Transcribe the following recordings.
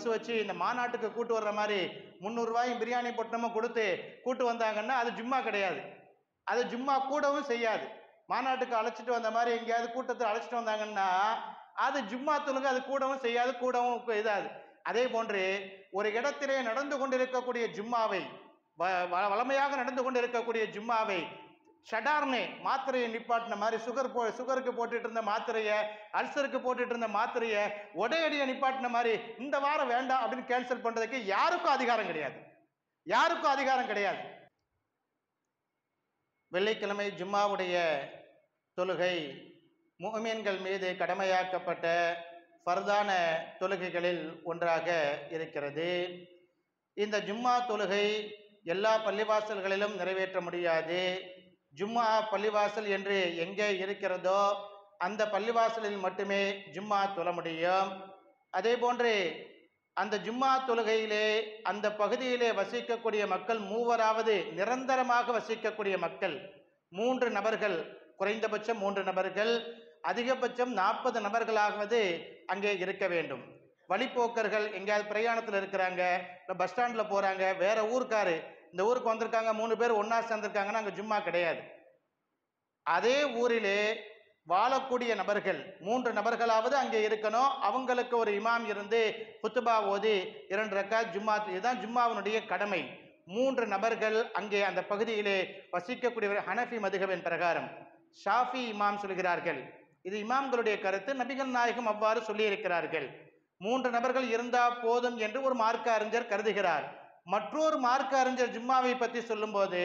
Bus வச்சு இந்த மாநாட்டுக்கு கூட்டு வர்ற மாதிரி 300 ரூபாயும் பிரியாணி பொட்டணமும் கொடுத்து கூட்டு வந்தாங்கன்னா அது ஜும்மா கிடையாது. அது ஜும்மா கூடவும் செய்யாது. மாநாட்டுக்கு அழைச்சிட்டு வந்த மாதிரி எங்கேயாவது கூட்டத்தை அழைச்சிட்டு வந்தாங்கன்னா அது ஜும்மா தொழுகை அது கூடவும் செய்யாது, கூடவும் இதாது. அதே போன்று ஒரு இடத்திலே நடந்து கொண்டிருக்கக்கூடிய ஜும்மாவை, வளமையாக நடந்து கொண்டிருக்கக்கூடிய ஜும்மாவை ஷடார்னே மாத்திரையை நிப்பாட்டின மாதிரி சுகருக்கு போட்டுட்டு இருந்த மாத்திரையை, அல்சருக்கு போட்டுட்டு இருந்த மாத்திரையை உடையடியை நிப்பாட்டின மாதிரி இந்த வாரம் வேண்டாம் அப்படின்னு கேன்சல் பண்றதுக்கு யாருக்கும் அதிகாரம் கிடையாது. யாருக்கும் அதிகாரம் கிடையாது. வெள்ளிக்கிழமை ஜும்மாவுடைய தொழுகை முஃமின்கள் மீது கடமையாக்கப்பட்ட ஃபர்தான தொழுகைகளில் ஒன்றாக இருக்கிறது. இந்த ஜும்மா தொழுகை எல்லா பள்ளிவாசல்களிலும் நிறைவேற்ற முடியாது. ஜும்மா பள்ளிவாசல் என்று எங்கே இருக்கிறதோ அந்த பள்ளிவாசலில் மட்டுமே ஜும்மா தொழ முடியும். அதே போன்று அந்த ஜும்மா தொழுகையிலே அந்த பகுதியிலே வசிக்கக்கூடிய மக்கள் மூவராவது நிரந்தரமாக வசிக்கக்கூடிய மக்கள் 3 நபர்கள், குறைந்தபட்சம் 3 நபர்கள், அதிகபட்சம் 40 நபர்களாவது அங்கே இருக்க வேண்டும். வழிப்போக்கர்கள் எங்கேயாவது பிரயாணத்தில் இருக்கிறாங்க, பஸ் ஸ்டாண்டில் போகிறாங்க, வேற ஊருக்காரு இந்த ஊருக்கு வந்திருக்காங்க, 3 பேர் ஒன்றா சேர்ந்திருக்காங்கன்னா அங்கே ஜும்மா கிடையாது. அதே ஊரிலே வாழக்கூடிய நபர்கள் 3 நபர்களாவது அங்கே இருக்கணும். அவங்களுக்கு ஒரு இமாம் இருந்து குத்துபா ஓதி 2 ரக்காத் ஜும்மா, இதுதான் ஜும்மாவினுடைய கடமை. 3 நபர்கள் அங்கே அந்த பகுதியிலே வசிக்கக்கூடியவர். ஹனஃபி மதுஹபின் பிரகாரம் ஷாஃபி இமாம் சொல்கிறார்கள், இது இமாம்களுடைய கருத்து, நபிகள் நாயகம் அவ்வாறு சொல்லி இருக்கிறார்கள். 3 நபர்கள் இருந்தா போதும் என்று ஒரு மார்க்க அறிஞர் கருதுகிறார். மற்றொரு மார்க்க அறிஞர் ஜும்மாவை பற்றி சொல்லும் போது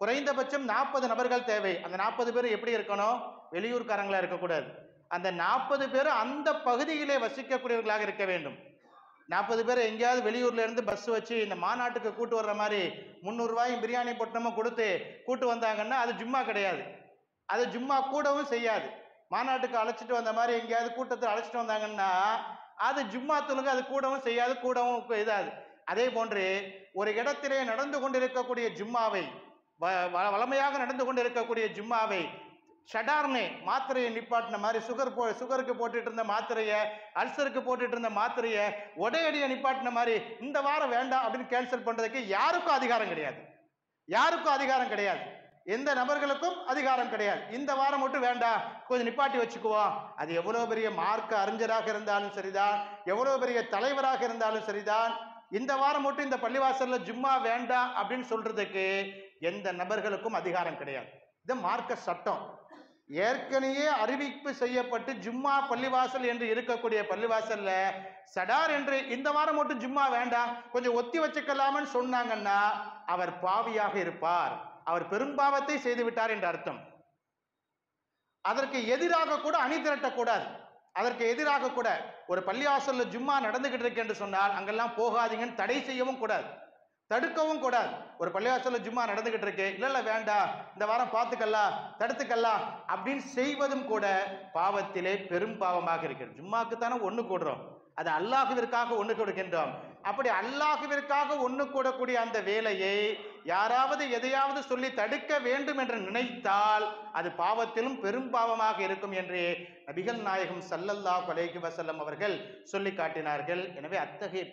குறைந்தபட்சம் 40 நபர்கள் தேவை. அந்த 40 பேர் எப்படி இருக்கணும்? வெளியூர்காரங்களா இருக்கக்கூடாது. அந்த 40 பேர் அந்த பகுதியிலே வசிக்கக்கூடியவர்களாக இருக்க வேண்டும். 40 பேர் எங்கேயாவது வெளியூர்ல இருந்து பஸ் வச்சு இந்த மாநாட்டுக்கு கூட்டு வர்ற மாதிரி 300 ரூபாயும் பிரியாணி பொட்டணமும் கொடுத்து கூட்டு வந்தாங்கன்னா அது ஜும்மா கிடையாது. அது ஜும்மா கூடவும் செய்யாது. மாநாட்டுக்கு அழைச்சிட்டு வந்த மாதிரி எங்கேயாவது கூட்டத்தை அழைச்சிட்டு வந்தாங்கன்னா அது ஜும்மா தொழுகை அது கூடவும் செய்யாது, கூடவும் இதாது. அதே போன்று ஒரு இடத்திலே நடந்து கொண்டிருக்கக்கூடிய ஜும்மாவை, வளமையாக நடந்து கொண்டிருக்கக்கூடிய ஜும்மாவை ஷடார்னே மாத்திரையை நிப்பாட்டின மாதிரி சுகருக்கு போட்டுட்டு இருந்த மாத்திரையை, அல்சருக்கு போட்டுட்டு இருந்த மாத்திரையை உடையடியை நிப்பாட்டின மாதிரி இந்த வாரம் வேண்டாம் அப்படின்னு கேன்சல் பண்றதுக்கு யாருக்கும் அதிகாரம் கிடையாது. யாருக்கும் அதிகாரம் கிடையாது. எந்த நபர்களுக்கும் அதிகாரம் கிடையாது. இந்த வாரம் மட்டும் வேண்டாம், கொஞ்சம் நிப்பாட்டி வச்சுக்குவோம். அது எவ்வளவு பெரிய மார்க்க அறிஞராக இருந்தாலும் சரிதான், எவ்வளவு பெரிய தலைவராக இருந்தாலும் சரிதான், இந்த வாரம் மட்டும் இந்த பள்ளிவாசல்ல ஜும்மா வேண்டாம் அப்படின்னு சொல்றதுக்கு எந்த நபர்களுக்கும் அதிகாரம் கிடையாது. இது மார்க்க சட்டம். ஏற்கனவே அறிவிப்பு செய்யப்பட்டு ஜும்மா பள்ளிவாசல் என்று இருக்கக்கூடிய பள்ளிவாசல்ல சடார் என்று இந்த வாரம் மட்டும் ஜும்மா வேண்டாம், கொஞ்சம் ஒத்தி வச்சுக்கலாம்னு சொன்னாங்கன்னா அவர் பாவியாக இருப்பார், அவர் பெரும்பாவத்தை செய்து விட்டார் என்ற அர்த்தம். அதற்கு எதிராக கூட அணி திரட்டக்கூடாது. அதற்கு எதிராக கூட ஒரு பள்ளிவாசல்ல ஜும்மா நடந்துகிட்டு இருக்கு என்று சொன்னால் அங்கெல்லாம் போகாதீங்கன்னு தடை செய்யவும் கூடாது, தடுக்கவும் கூடாது. ஒரு பள்ளிவாசல்ல ஜும்மா நடந்துகிட்டு இருக்கு, இல்ல வேண்டாம் இந்த வாரம் பார்த்துக்கலாம் தடுத்துக்கலாம் அப்படின்னு செய்வதும் கூட பாவத்திலே பெரும் பாவமாக இருக்கிறது. ஜும்மாக்கு தானே ஒண்ணு கூடுறோம், அது அல்லாஹ்விற்காக ஒண்ணு கொடுக்கின்றோம். அப்படி அல்லாஹ்விற்காக ஒண்ணு கூடக்கூடிய அந்த வேலையை யாராவது எதையாவது சொல்லி தடுக்க வேண்டும் என்று நினைத்தால் அது பாவத்திலும் பெரும் பாவமாக இருக்கும் என்று நபிகள் நாயகம் ஸல்லல்லாஹு அலைஹி வஸல்லம் அவர்கள் சொல்லி காட்டினார்கள். எனவே அத்தகைய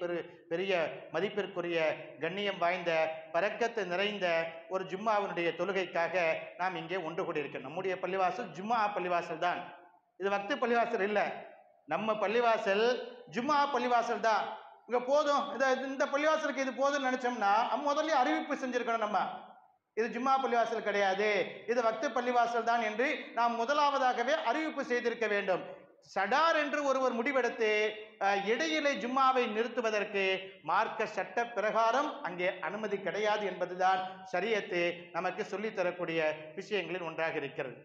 பெரிய மதிப்பிற்குரிய கண்ணியம் வாய்ந்த பரக்கத்து நிறைந்த ஒரு ஜும்மாவினுடைய தொழுகைக்காக நாம் இங்கே ஒன்று கூடியிருக்கிறோம். நம்முடைய பள்ளிவாசல் ஜும்மா பள்ளிவாசல் தான், இது வக்து பள்ளிவாசல் இல்லை. நம்ம பள்ளிவாசல் ஜும்மா பள்ளிவாசல் தான். இங்க போதும், இந்த பள்ளிவாசலுக்கு இது போதும்னு நினைச்சோம்னா முதல்ல அறிவிப்பு செஞ்சிருக்கணும். நம்ம இது ஜும்மா பள்ளிவாசல் கிடையாது, இது வக்து பள்ளிவாசல் தான் என்று நாம் முதலாவதாகவே அறிவிப்பு செய்திருக்க வேண்டும். சடார் என்று ஒருவர் முடிவெடுத்து இடையிலே ஜும்மாவை நிறுத்துவதற்கு மார்க்க சட்ட பிரகாரம் அங்கே அனுமதி கிடையாது என்பதுதான் ஷரியத்து நமக்கு சொல்லித்தரக்கூடிய விஷயங்களில் ஒன்றாக இருக்கிறது.